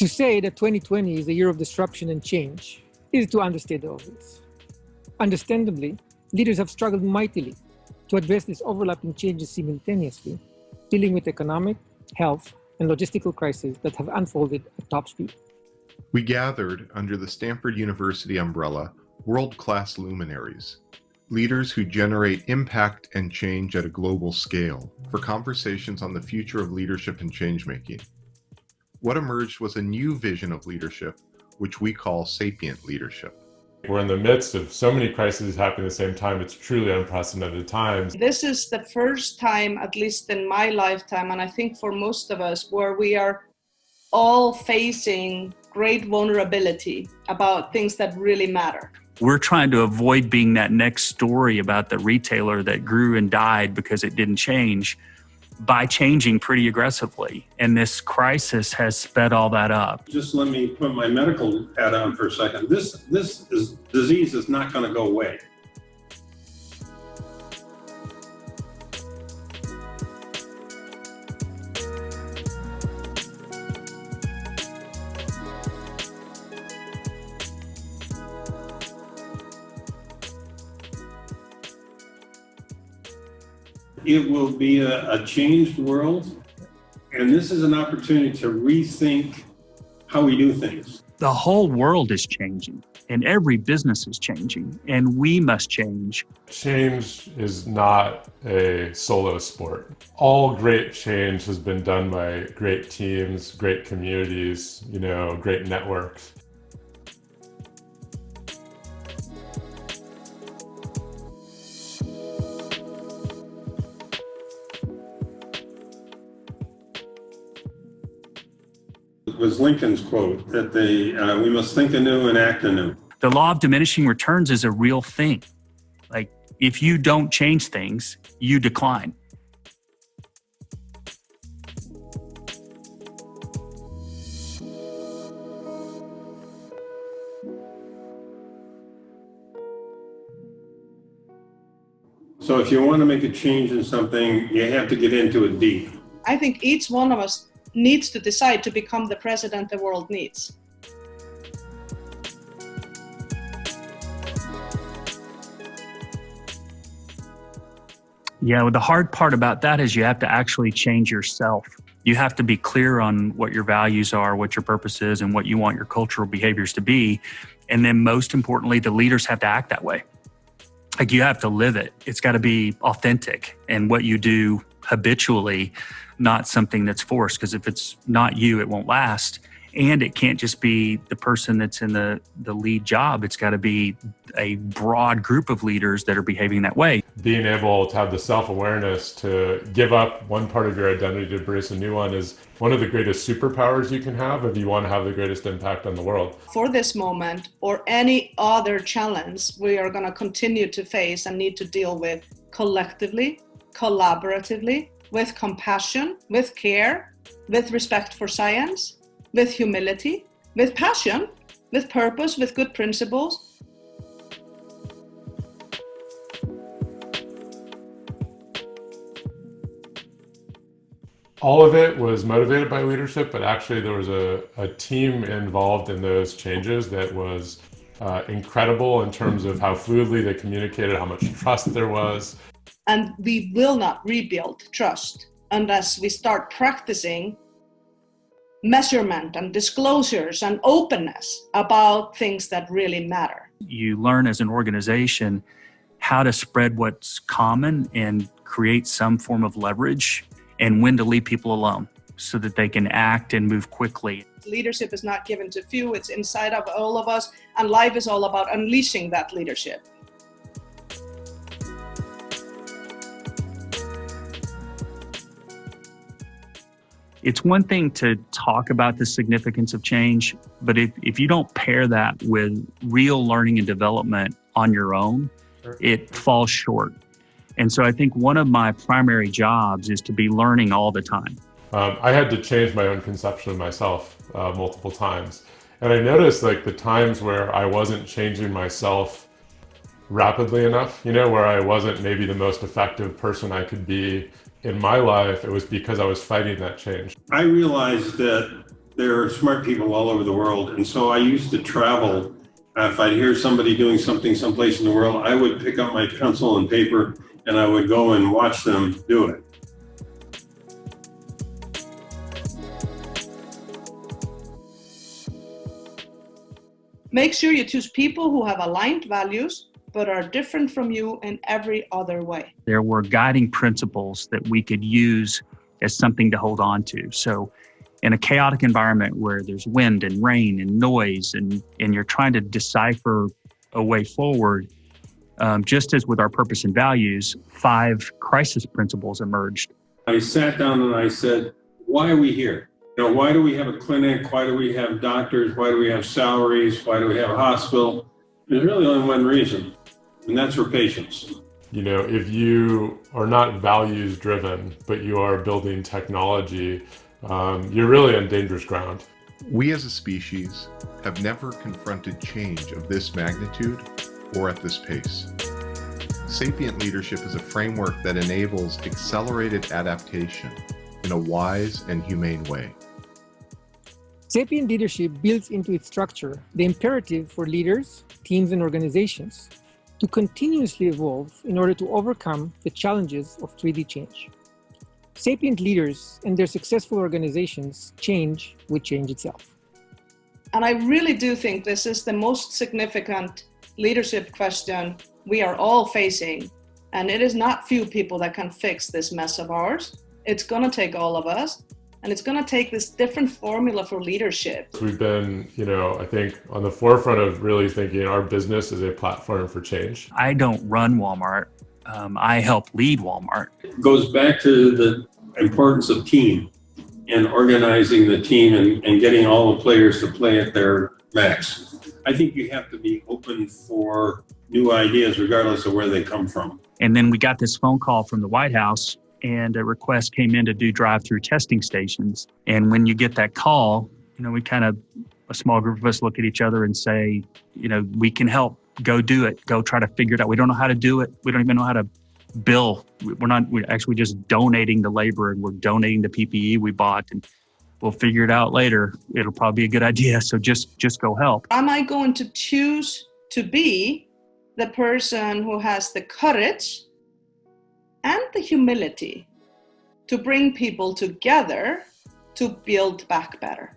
To say that 2020 is the year of disruption and change is to understate all this. Understandably, leaders have struggled mightily to address these overlapping changes simultaneously, dealing with economic, health, and logistical crises that have unfolded at top speed. We gathered under the Stanford University umbrella world-class luminaries, leaders who generate impact and change at a global scale, for conversations on the future of leadership and change-making. What emerged was a new vision of leadership, which we call Sapient Leadership. We're in the midst of so many crises happening at the same time. It's truly unprecedented times. This is the first time, at least in my lifetime, and I think for most of us, where we are all facing great vulnerability about things that really matter. We're trying to avoid being that next story about the retailer that grew and died because it didn't change by changing pretty aggressively. And this crisis has sped all that up. Just let me put my medical hat on for a second. This disease is not going to go away. It will be a changed world, and this is an opportunity to rethink how we do things. The whole world is changing, and every business is changing, and we must change. Change is not a solo sport. All great change has been done by great teams, great communities, great networks. It was Lincoln's quote that we must think anew and act anew. The law of diminishing returns is a real thing. Like, if you don't change things, you decline. So if you want to make a change in something, you have to get into it deep. I think each one of us needs to decide to become the president the world needs. Yeah, well, the hard part about that is you have to actually change yourself. You have to be clear on what your values are, what your purpose is, and what you want your cultural behaviors to be. And then most importantly, the leaders have to act that way. Like, you have to live it. It's got to be authentic and what you do habitually, not something that's forced, because if it's not you, it won't last. And it can't just be the person that's in the lead job. It's got to be a broad group of leaders that are behaving that way. Being able to have the self-awareness to give up one part of your identity to embrace a new one is one of the greatest superpowers you can have if you want to have the greatest impact on the world. For this moment or any other challenge we are going to continue to face and need to deal with collectively, collaboratively, with compassion, with care, with respect for science, with humility, with passion, with purpose, with good principles. All of it was motivated by leadership, but actually there was a team involved in those changes that was incredible in terms of how fluidly they communicated, how much trust there was. And we will not rebuild trust unless we start practicing measurement and disclosures and openness about things that really matter. You learn as an organization how to spread what's common and create some form of leverage, and when to leave people alone so that they can act and move quickly. Leadership is not given to few, it's inside of all of us, and life is all about unleashing that leadership. It's one thing to talk about the significance of change, but if you don't pair that with real learning and development on your own, it falls short. And so I think one of my primary jobs is to be learning all the time. I had to change my own conception of myself multiple times. And I noticed the times where I wasn't changing myself rapidly enough, where I wasn't maybe the most effective person I could be in my life, it was because I was fighting that change. I realized that there are smart people all over the world. And so I used to travel. If I'd hear somebody doing something someplace in the world, I would pick up my pencil and paper and I would go and watch them do it. Make sure you choose people who have aligned values, but are different from you in every other way. There were guiding principles that we could use as something to hold on to. So in a chaotic environment where there's wind and rain and noise and you're trying to decipher a way forward, just as with our purpose and values, 5 crisis principles emerged. I sat down and I said, why are we here? Why do we have a clinic? Why do we have doctors? Why do we have salaries? Why do we have a hospital? There's really only one reason, and that's for patients. If you are not values driven, but you are building technology, you're really on dangerous ground. We as a species have never confronted change of this magnitude or at this pace. Sapient leadership is a framework that enables accelerated adaptation in a wise and humane way. Sapient leadership builds into its structure the imperative for leaders, teams, and organizations to continuously evolve in order to overcome the challenges of 3D change. Sapient leaders and their successful organizations change with change itself. And I really do think this is the most significant leadership question we are all facing. And it is not few people that can fix this mess of ours. It's going to take all of us. And it's going to take this different formula for leadership. We've been, I think on the forefront of really thinking our business is a platform for change. I don't run Walmart. I help lead Walmart. It goes back to the importance of team and organizing the team and getting all the players to play at their max. I think you have to be open for new ideas regardless of where they come from. And then we got this phone call from the White House, and a request came in to do drive-through testing stations. And when you get that call, we a small group of us look at each other and say, we can help. Go do it. Go try to figure it out. We don't know how to do it. We don't even know how to bill. We're actually just donating the labor, and we're donating the PPE we bought, and we'll figure it out later. It'll probably be a good idea. So just go help. Am I going to choose to be the person who has the courage and the humility to bring people together to build back better?